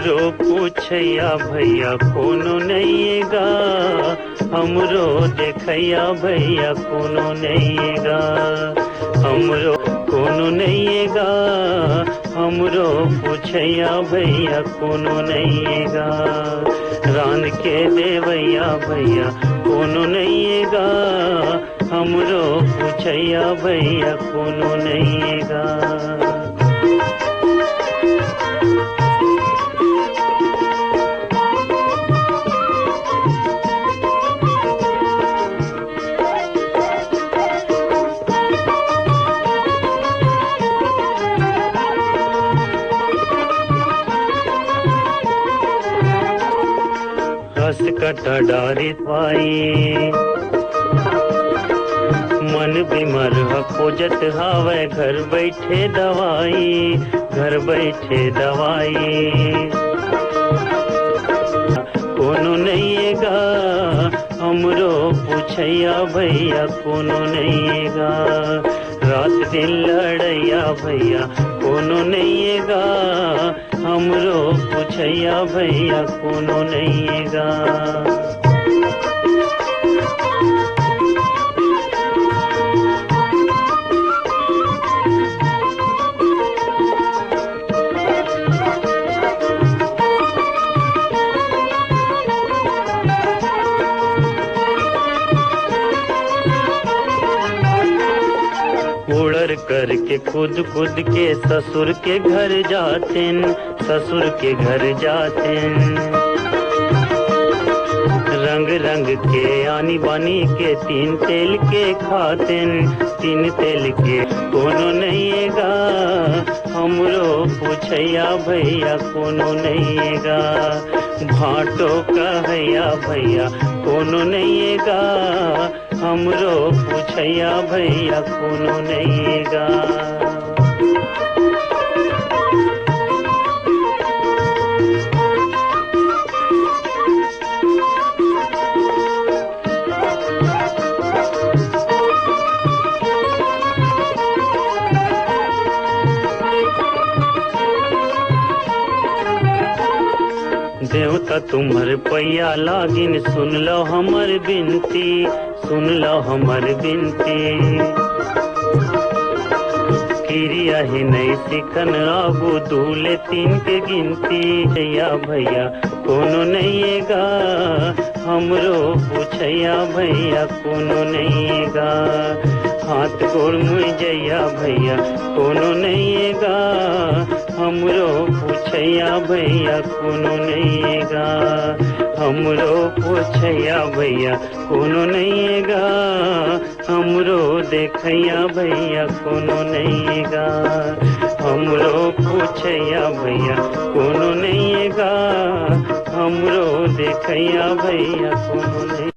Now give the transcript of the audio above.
हमरो पूछैया भैया कोनो नैयेगा, हमरो देखैया भैया कोनो नैयेगा, हमरो कोनो नैयेगा, हमरो पूछैया भैया कोनो नैयेगा, रान के देवैया भैया कोनो नैयेगा, हमरो पूछैया भैया कोनो नैयेगा। हंस कटा डारित पाई मन बीमार खोजत हावे, घर बैठे दवाई, घर बैठे दवाई, कोनो नैयेगा, हमरो पूछैया भैया कोनो नैयेगा, रात दिन लड़ैया भैया कोनो नैयेगा, हमरो पूछैया भैया कोनो नैयेगा। उड़र करके कूद कूद के ससुर के घर जातेन, ससुर के घर जातेन, रंग रंग के आनी बानी के तीन तेल के खातेन, तीन तेल के कोनो नैयेगा, हमरो पूछैया भैया कोनो नैयेगा, भाटो कहैया भैया कोनो नैयेगा, हमरो पूछैया भैया कोनो नैयेगा। देवता तुम्हर पैया लागिन, सुन लो हमर बिनती, सुन लो हमर बिनती, क्रिया ही नहीं सिखन आगू दूले तीन के गिनती, जैया भैया कोनो नैयेगा, हमरो पूछैया भैया कोनो नैयेगा, हाथ गोड़ मुँह जैया भैया कोनो नैयेगा, हमरो पूछैया भैया कोनो नैयेगा, हमरो पूछैया भैया कोनो नैयेगा, हमरो देखैया भैया कोनो नैयेगा, हमरो पूछैया भैया कोनो नैयेगा, हमरो देखैया भैया कोनो नैयेगा।